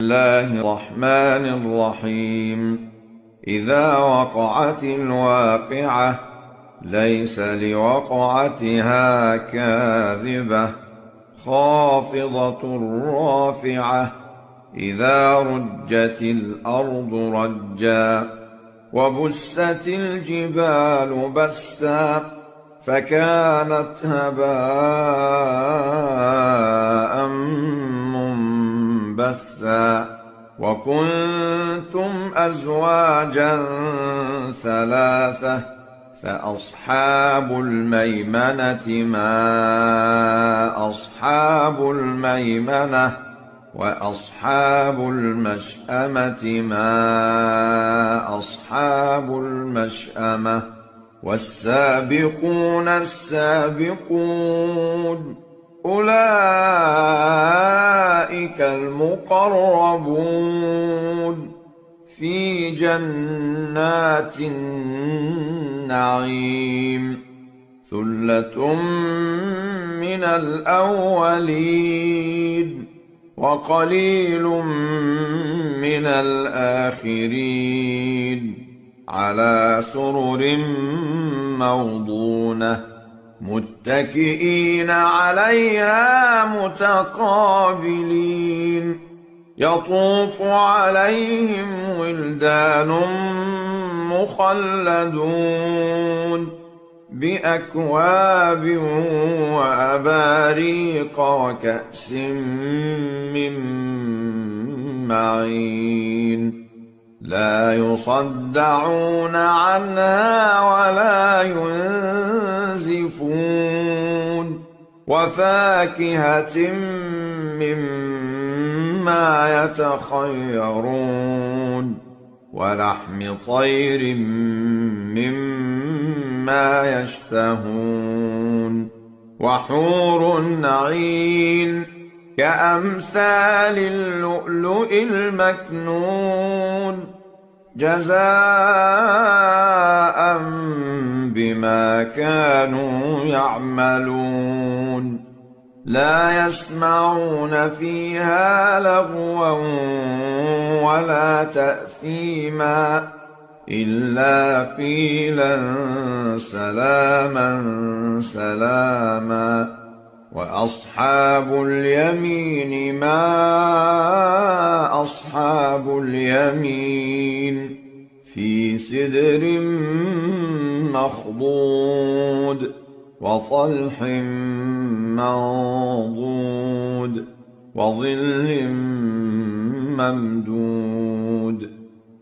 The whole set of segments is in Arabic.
الله الرحمن الرحيم. إذا وقعت الواقعة ليس لوقعتها كاذبة خافضة رافعة إذا رجت الأرض رجا وبست الجبال بسا فكانت هباء منبثا وكنتم أزواجا ثلاثة فأصحاب الميمنة ما أصحاب الميمنة وأصحاب المشأمة ما أصحاب المشأمة والسابقون السابقون أولئك المقربون في جنات النعيم ثلة من الأولين وقليل من الآخرين على سرر موضونة متكئين عليها متقابلين يطوف عليهم ولدان مخلدون بأكواب وأباريق وكأس من معين لا يصدعون عنها ولا ينزفون وفاكهة مما يتخيرون ولحم طير مما يشتهون وحور عين كأمثال اللؤلؤ المكنون جزاء بما كانوا يعملون لا يسمعون فيها لغوا ولا تأثيما إلا قيلا سلاما سلاما وأصحاب اليمين ما أصحاب اليمين في سدر مخضود وطلح منضود وظل ممدود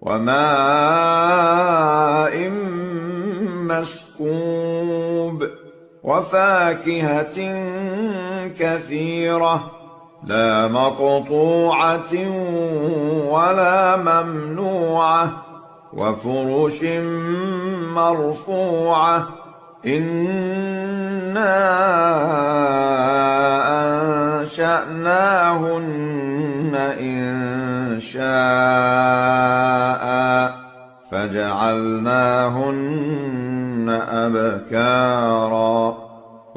وماء مسكوب وفاكهة كثيرة لا مقطوعة ولا ممنوعة وفرش مرفوعة إنا أنشأناهن إنشاء فجعلناهن أبكارا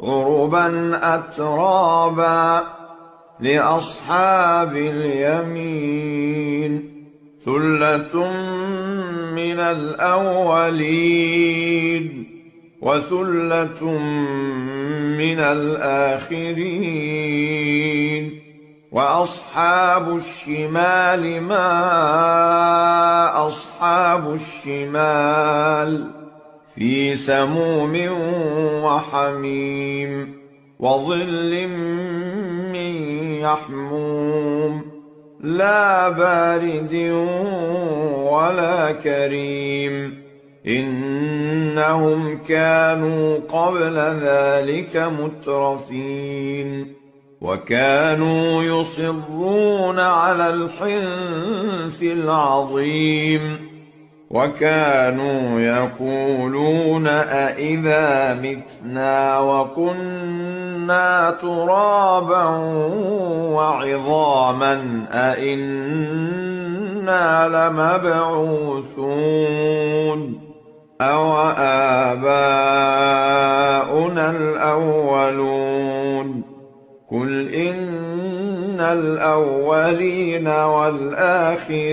عربا أترابا لأصحاب اليمين ثلة من الأولين وثلة من الآخرين وأصحاب الشمال ما أصحاب الشمال في سموم وحميم وظل من يحموم لا بارد ولا كريم إنهم كانوا قبل ذلك مترفين وكانوا يصرون على الحنث العظيم وكانوا يقولون أإذا متنا وكنا ترابا وعظاما أإنا لمبعوثون أو آباؤنا الأولون قل إن الأولين والآخرين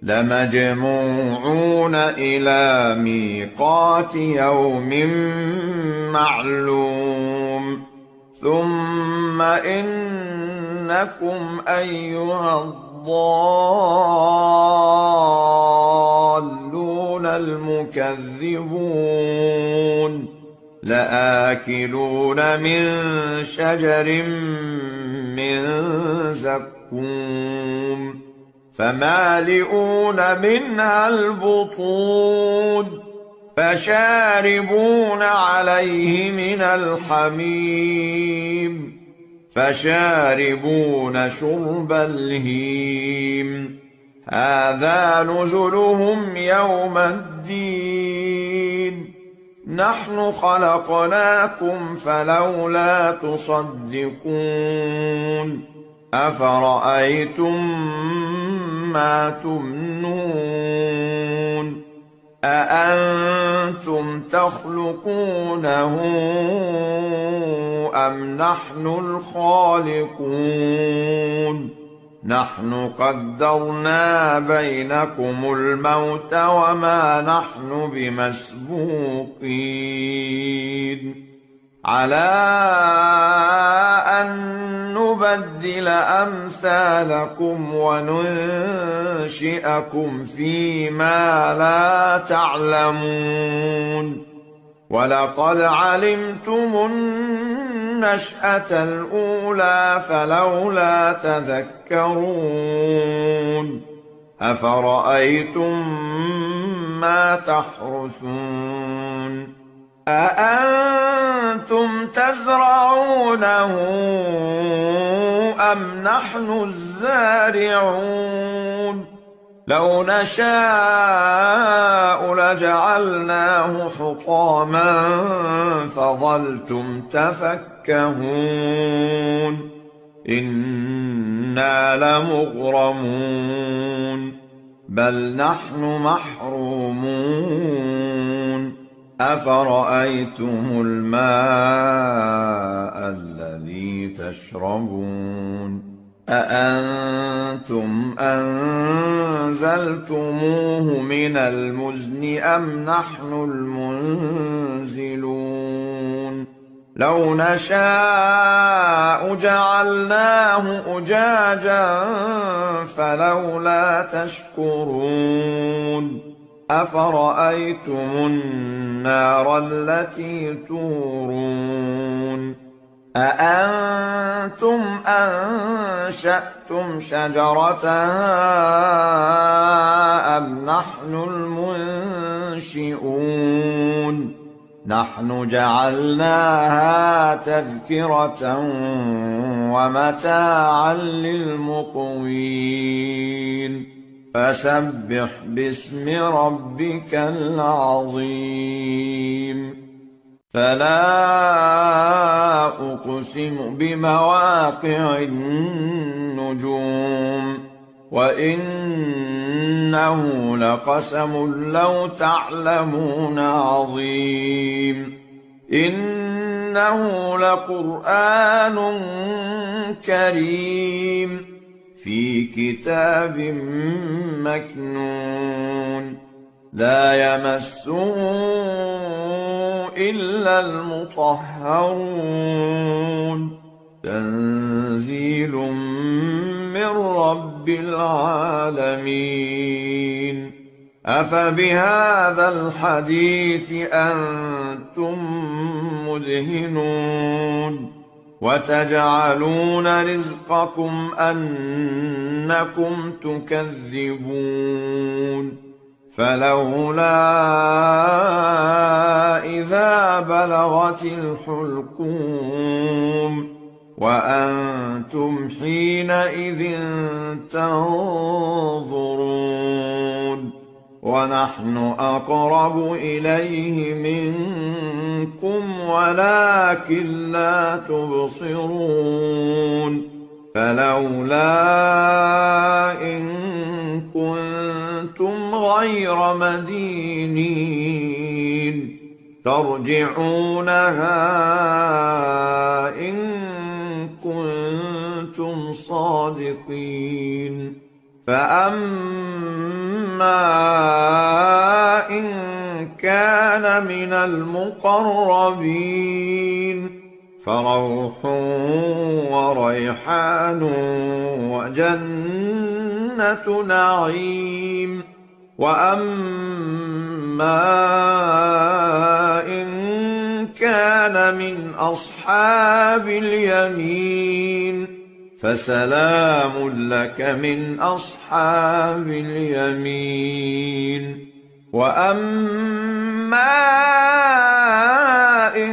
لمجموعون إلى ميقات يوم معلوم ثم إنكم أيها الضالون المكذبون لآكلون من شجر من زقوم فمالئون منها البطون فشاربون عليه من الحميم فشاربون شرب الهيم هذا نزلهم يوم الدين نحن خلقناكم فلولا تصدقون أفرأيتم ما تمنون أأنتم تخلقونه أم نحن الخالقون نحن قدرنا بينكم الموت وما نحن بمسبوقين على أن نبدل أمثالكم وننشئكم فيما لا تعلمون ولقد علمتم النشأة الأولى فلولا تذكرون أفرأيتم ما تحرثون أأنتم تزرعونه أم نحن الزارعون لو نشاء لجعلناه حطاما فظلتم تفكهون إنا لمغرمون بل نحن محرومون أفرأيتم الماء الذي تشربون أأنتم أنزلتموه من المزن أم نحن المنزلون لو نشاء جعلناه أجاجا فلولا تشكرون أفرأيتم النار التي تورون أأنتم أنشأتم شجرتها أم نحن المنشئون نحن جعلناها تذكرة ومتاعا للمقوين فسبح باسم ربك العظيم فلا أقسم بمواقع النجوم وإنه لقسم لو تعلمون عظيم إنه لقرآن كريم في كتاب مكنون لا يمسه إلا المطهرون تنزيل من رب العالمين أفبهذا الحديث أنتم مدهنون وتجعلون رزقكم أنكم تكذبون فلولا إذا بلغت الحلقوم وأنتم حينئذ تنظرون ونحن أقرب إليه منكم ولكن لا تبصرون فلولا إن كنتم غير مدينين ترجعونها إن كنتم الصادقين فأما إن كان من المقربين فروح وريحان وجنة نعيم وأما إن كان من أصحاب اليمين فسلام لك من أصحاب اليمين وأما إن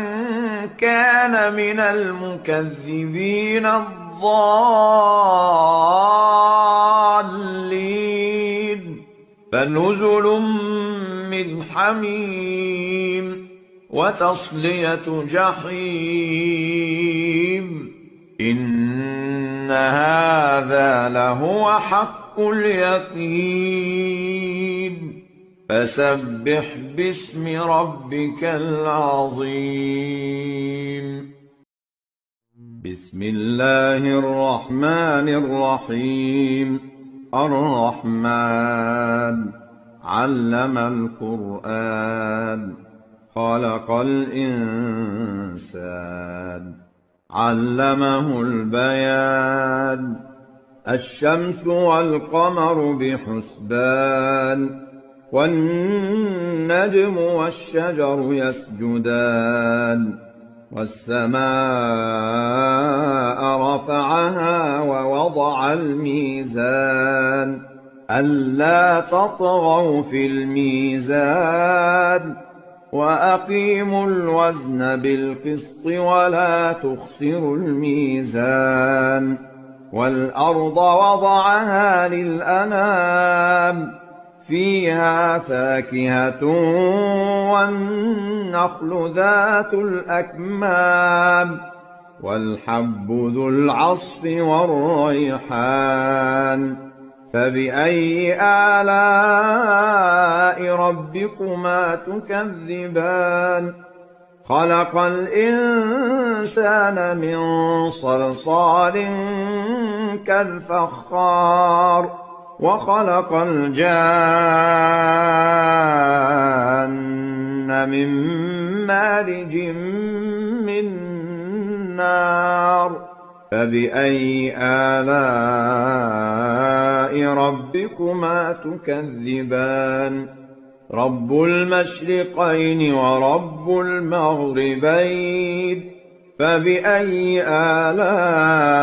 كان من المكذبين الضالين فنزل من حميم وتصلية جحيم إن هذا لهو حق اليقين فسبح باسم ربك العظيم بسم الله الرحمن الرحيم الرحمن علم القرآن خلق الإنسان علمه البيان الشمس والقمر بحسبان والنجم والشجر يسجدان والسماء رفعها ووضع الميزان ألا تطغوا في الميزان وأقيموا الوزن بالقسط ولا تخسروا الميزان والأرض وضعها للأنام فيها فاكهة والنخل ذات الأكمام والحب ذو العصف والريحان فبأي آلاء ربكما تكذبان خلق الإنسان من صلصال كالفخار وخلق الجان من مارج من نار فبأي آلاء ربكما تكذبان رب المشرقين ورب المغربين فبأي آلاء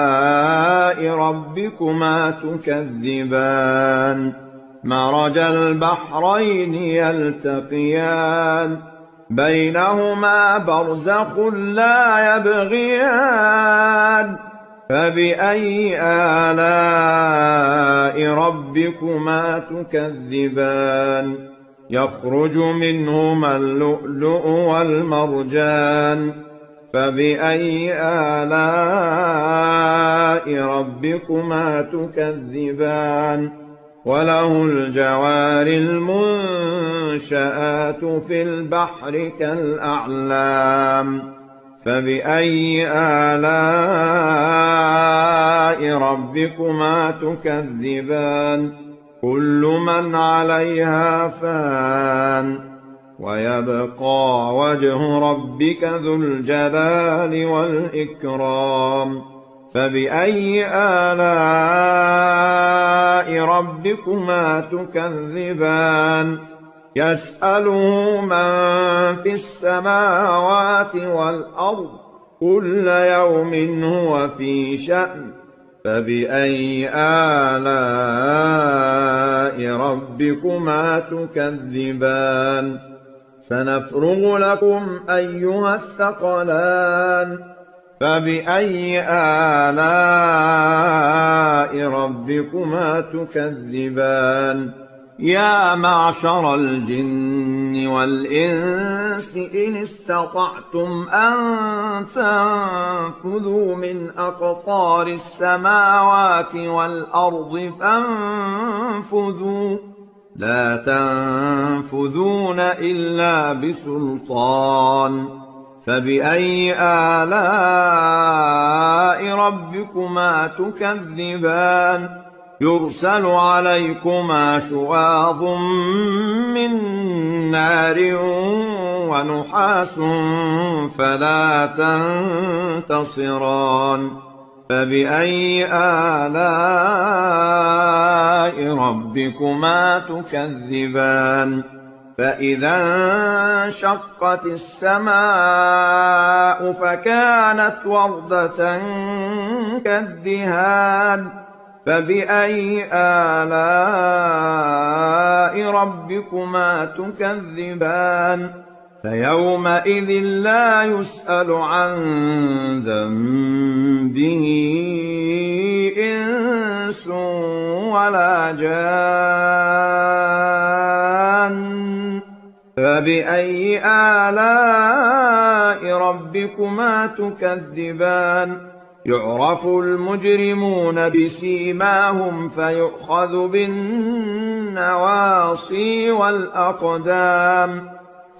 ربكما تكذبان مرج البحرين يلتقيان بينهما برزخ لا يبغيان فبأي آلاء ربكما تكذبان يخرج منهما اللؤلؤ والمرجان فبأي آلاء ربكما تكذبان وله الجوار المنشآت في البحر كالأعلام فبأي آلاء ربكما تكذبان كل من عليها فان ويبقى وجه ربك ذو الجلال والإكرام فبأي آلاء ربكما تكذبان يسأله من في السماوات والأرض كل يوم هو في شأن فبأي آلاء ربكما تكذبان سنفرغ لكم أيها الثقلان فبأي آلاء ربكما تكذبان يا معشر الجن والإنس إن استطعتم أن تنفذوا من أقطار السماوات والأرض فانفذوا لا تنفذون إلا بسلطان فبأي آلاء ربكما تكذبان يرسل عليكما شواظ من نار ونحاس فلا تنتصران فبأي آلاء ربكما تكذبان فإذا انشقت السماء فكانت وردة كالدهان فبأي آلاء ربكما تكذبان فيومئذ لا يسأل عن ذنبه إنس ولا جان فبأي آلاء ربكما تكذبان يعرف المجرمون بسيماهم فيؤخذ بالنواصي والأقدام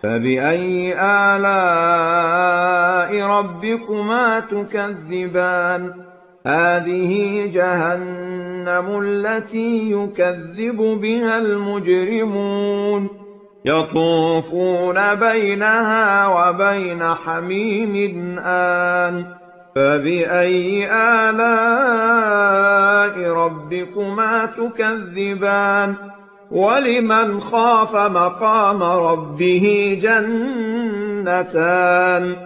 فبأي آلاء ربكما تكذبان هذه جهنم التي يكذب بها المجرمون يطوفون بينها وبين حميم آن فبأي آلاء ربكما تكذبان ولمن خاف مقام ربه جنتان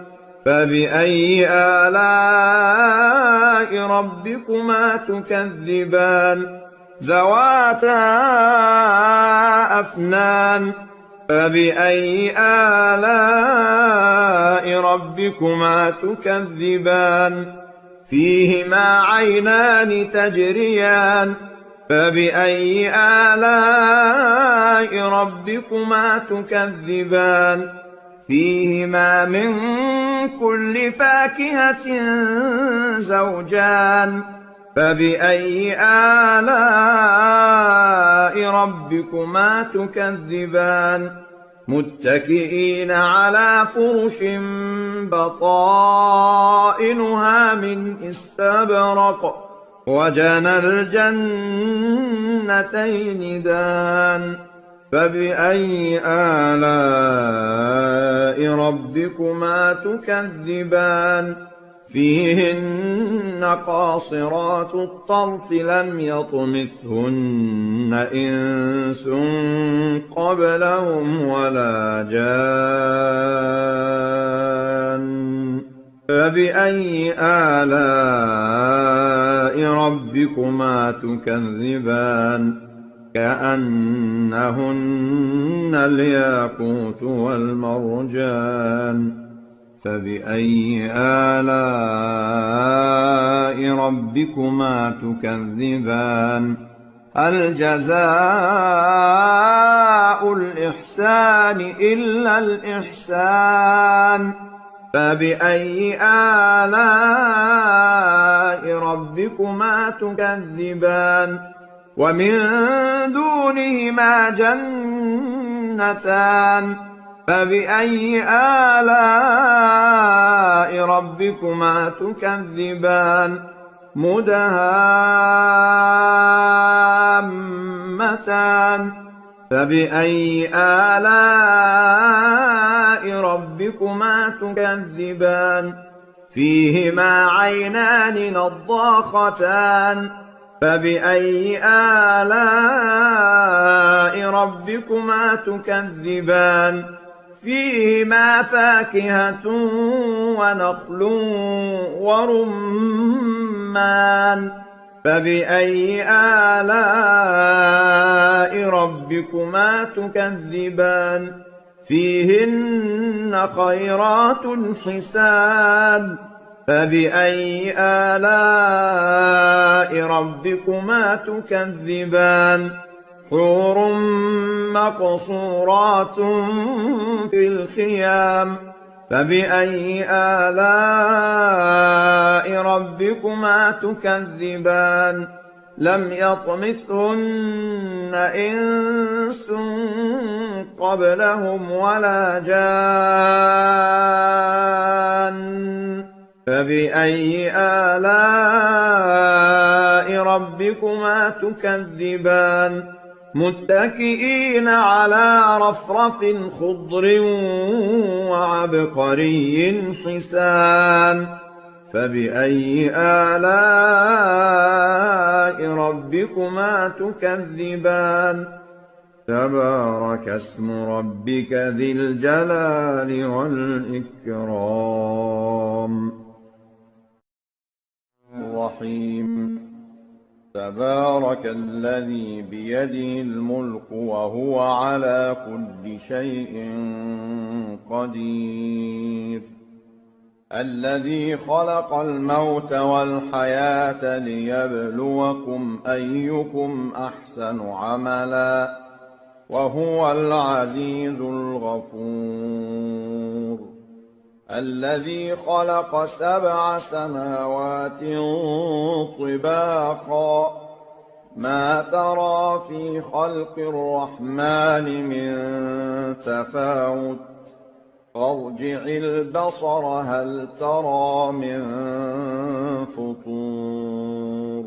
فبأي آلاء ربكما تكذبان ذواتا أفنان فبأي آلاء ربكما تكذبان فيهما عينان تجريان فبأي آلاء ربكما تكذبان فيهما من كل فاكهة زوجان فبأي آلاء ربكما تكذبان متكئين على فرش بطائنها من استبرق وجنى الجنتين دان فبأي آلاء ربكما تكذبان فيهن قاصرات الطرف لم يطمثهن إنس قبلهم ولا جان فبأي آلاء ربكما تكذبان كأنهن الياقوت والمرجان فبأي آلاء ربكما تكذبان هل جزاء الإحسان إلا الإحسان فبأي آلاء ربكما تكذبان ومن دونهما جنتان فبأي آلاء ربكما تكذبان مدهامتان فبأي آلاء ربكما تكذبان فيهما عينان نضاختان فبأي آلاء ربكما تكذبان فيهما فاكهة ونخل ورمان فبأي آلاء ربكما تكذبان فيهن خيرات حسان فبأي آلاء ربكما تكذبان حور مقصورات في الخيام فبأي آلاء ربكما تكذبان لم يطمثهن إنس قبلهم ولا جان فبأي آلاء ربكما تكذبان متكئين على رفرف خضر وعبقري حسان فبأي آلاء ربكما تكذبان تبارك اسم ربك ذي الجلال والإكرام الرحيم تبارك الذي بيده الملك وهو على كل شيء قدير الذي خلق الموت والحياة ليبلوكم أيكم أحسن عملا وهو العزيز الغفور الذي خلق 7 سماوات طباقا ما ترى في خلق الرحمن من تفاوت فارجع البصر هل ترى من فطور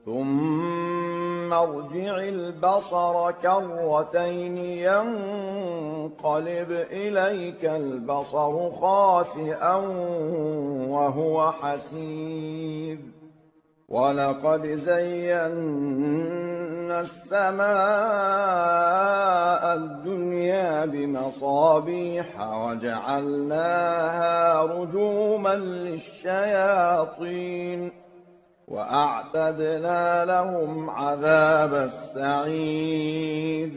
ثم ارجع البصر كرتين ينقلب إليك البصر خاسئا وهو حسير ولقد زينا السماء الدنيا بمصابيح وجعلناها رجوما للشياطين وأعتدنا لهم عذاب السعير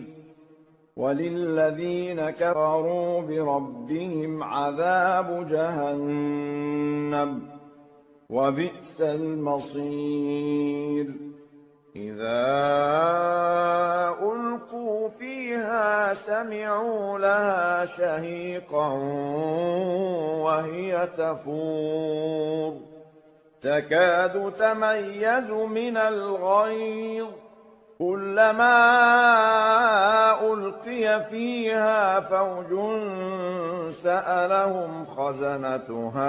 وللذين كفروا بربهم عذاب جهنم وبئس المصير إذا ألقوا فيها سمعوا لها شهيقا وهي تفور تكاد تميز من الغيظ كلما ألقي فيها فوج سألهم خزنتها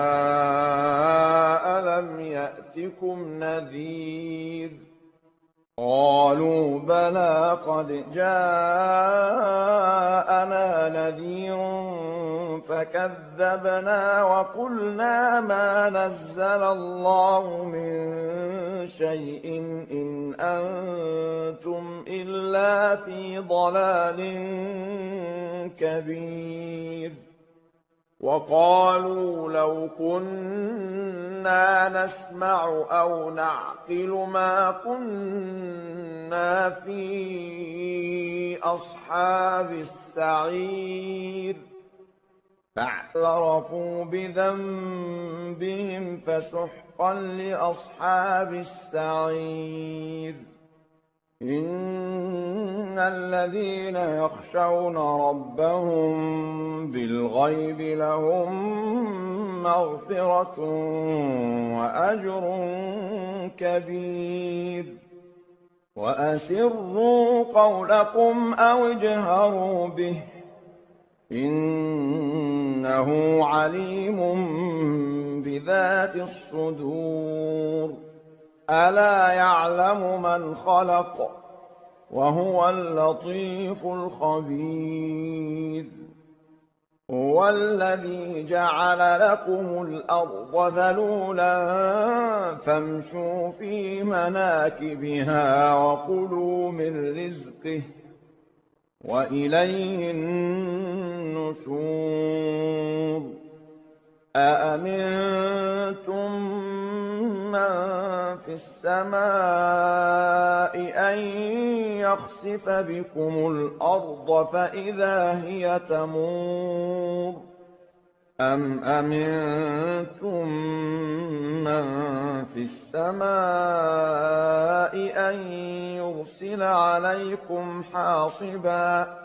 ألم يأتكم نذير قالوا بلى قد جاءنا نذير فكذبنا وقلنا ما نزل الله من شيء إن أنتم إلا في ضلال كبير وقالوا لو كنا نسمع أو نعقل ما كنا في أصحاب السعير فاعترفوا بذنبهم فسحقا لأصحاب السعير إن الذين يخشون ربهم بالغيب لهم مغفرة وأجر كبير وأسروا قولكم أو اجهروا به إنه عليم بذات الصدور ألا يعلم من خلق وهو اللطيف الخبير هو الذي جعل لكم الأرض ذلولا فامشوا في مناكبها وكلوا من رزقه وإليه النشور أأمنتم من في السماء أن يخسف بكم الأرض فإذا هي تمور أم أمنتم من في السماء أن يرسل عليكم حاصبا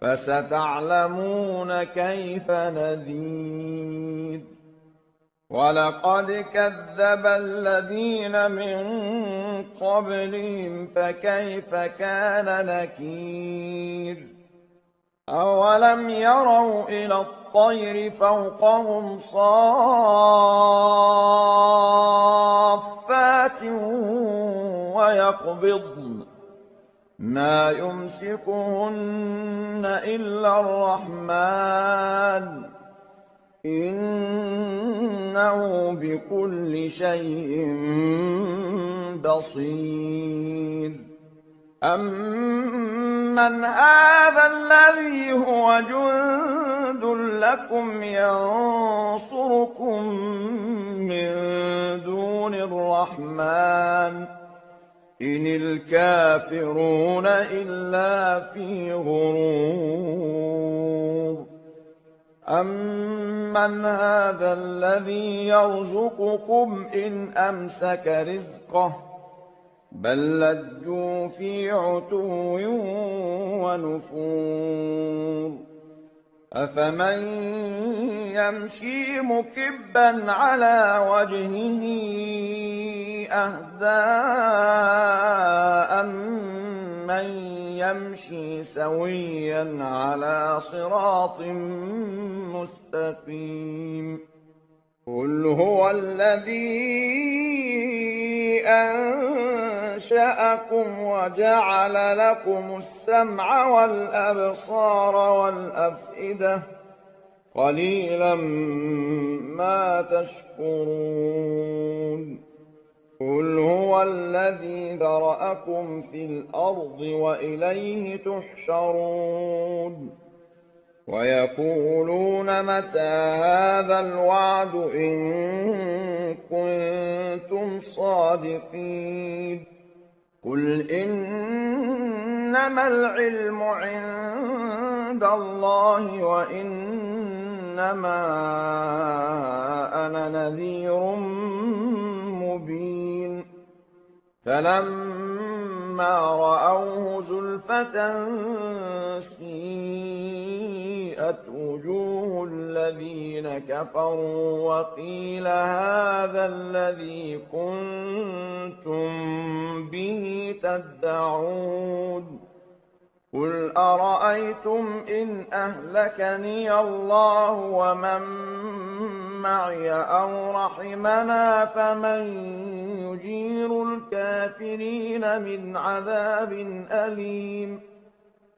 فستعلمون كيف نذير ولقد كذب الذين من قبلهم فكيف كان نكير أولم يروا إلى الطير فوقهم صافات ويقبضن ما يمسكهن إلا الرحمن إنه بكل شيء بصير أمن هذا الذي هو جند لكم ينصركم من دون الرحمن إن الكافرون إلا في غرور أمن هذا الذي يرزقكم إن أمسك رزقه بل لجوا في عتو ونفور أفمن يمشي مكبا على وجهه أهدى أمن يمشي سويا على صراط مستقيم قل هو الذي أنشأكم وجعل لكم السمع والأبصار والأفئدة قليلا ما تشكرون قل هو الذي ذرأكم في الأرض وإليه تحشرون ويقولون متى هذا الوعد إن كنتم صادقين قل إنما العلم عند الله وإنما أنا نذير مبين فلما رأوه زلفة سيئت وجوه الذين كفروا وقيل هذا الذي كنتم به تدعون قل أرأيتم إن أهلكني الله ومن معي أو رحمنا فمن يجير الكافرين من عذاب أليم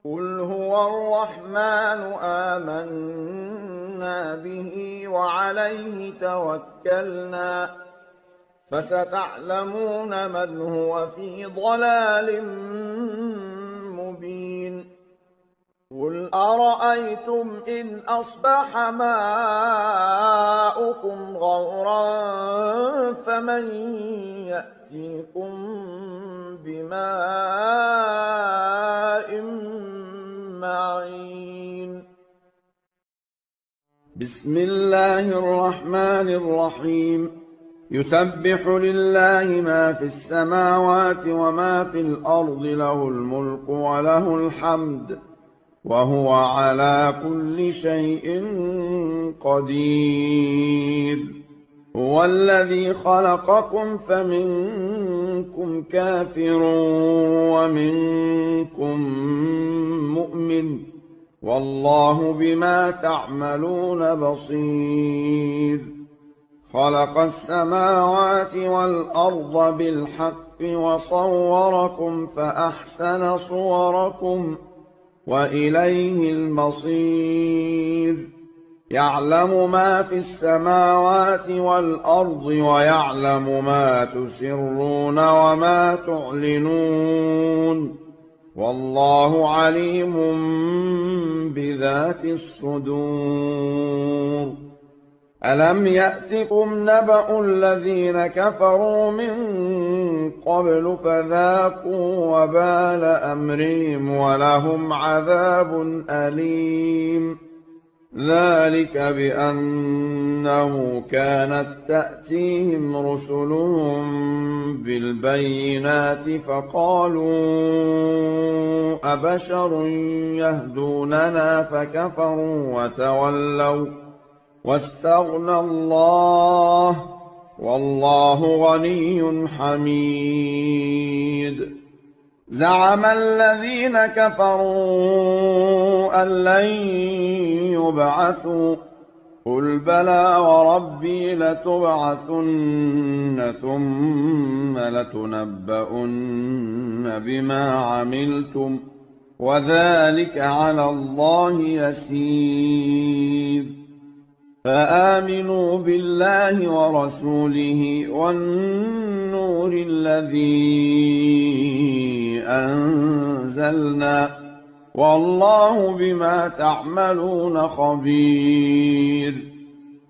قل هو الرحمن آمنا به وعليه توكلنا فستعلمون من هو في ضلال مبين قل أرأيتم إن أصبح ماؤكم غورا فمن يأتيكم بماء معين بسم الله الرحمن الرحيم يسبح لله ما في السماوات وما في الأرض له الملك وله الحمد وهو على كل شيء قدير هو الذي خلقكم فمنكم كافر ومنكم مؤمن والله بما تعملون بصير خلق السماوات والأرض بالحق وصوركم فأحسن صوركم وإليه المصير يعلم ما في السماوات والأرض ويعلم ما تسرون وما تعلنون والله عليم بذات الصدور ألم يأتكم نبأ الذين كفروا من قبل فذاقوا وبال أمرهم ولهم عذاب أليم ذلك بأنه كانت تأتيهم رسلهم بالبينات فقالوا أبشر يهدوننا فكفروا واستغنى الله والله غني حميد. زعم الذين كفروا أن لن يبعثوا قل بلى وربي لتبعثن ثم لتنبؤن بما عملتم وذلك على الله يسير. فآمنوا بالله ورسوله والنور الذي أنزلنا والله بما تعملون خبير.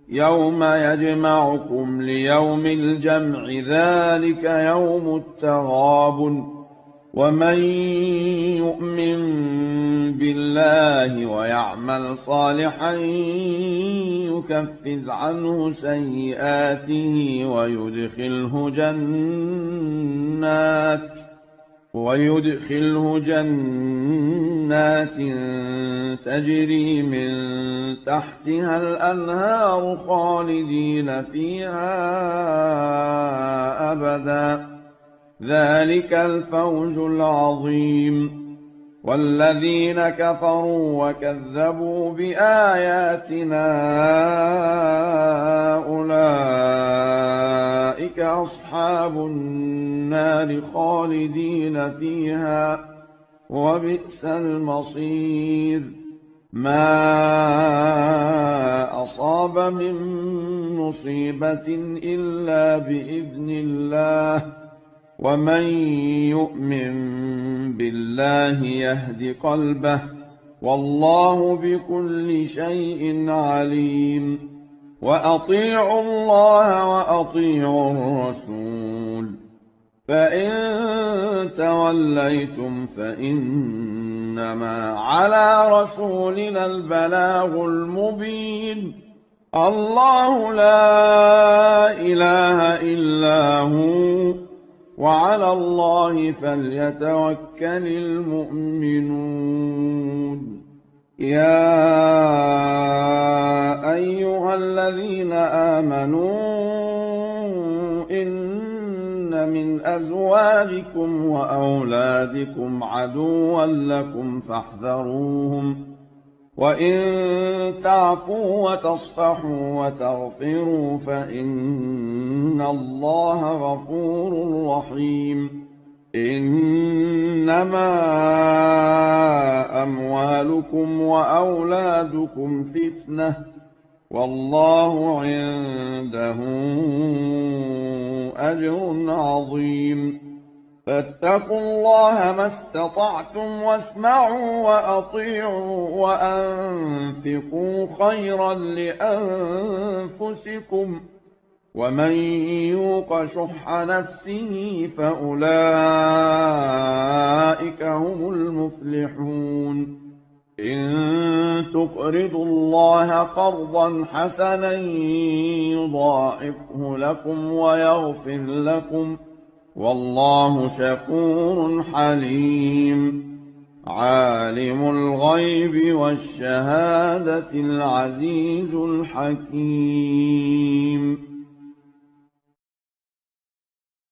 يوم يجمعكم ليوم الجمع ذلك يوم التغابن. ومن يؤمن بالله ويعمل صالحا يكفر عنه سيئاته ويدخله جنات تجري من تحتها الأنهار خالدين فيها أبدا ذلك الفوز العظيم. والذين كفروا وكذبوا بآياتنا أولئك أصحاب النار خالدين فيها وبئس المصير. ما أصاب من مصيبة إلا بإذن الله ومن يؤمن بالله يهد قلبه والله بكل شيء عليم. وأطيعوا الله وأطيعوا الرسول فإن توليتم فإنما على رسولنا البلاغ المبين. الله لا إله إلا هو وعلى الله فليتوكل المؤمنون. يا أيها الذين آمنوا إن من أزواجكم وأولادكم عدوا لكم فاحذروهم وإن تعفوا وتصفحوا وتغفروا فإن الله غفور رحيم. إنما أموالكم وأولادكم فتنة والله عنده أجر عظيم. فاتقوا الله ما استطعتم واسمعوا وأطيعوا وأنفقوا خيرا لأنفسكم ومن يوق شح نفسه فأولئك هم المفلحون. إن تقرضوا الله قرضا حسنا يضاعفه لكم ويغفر لكم والله شكور حليم. عالم الغيب والشهادة العزيز الحكيم.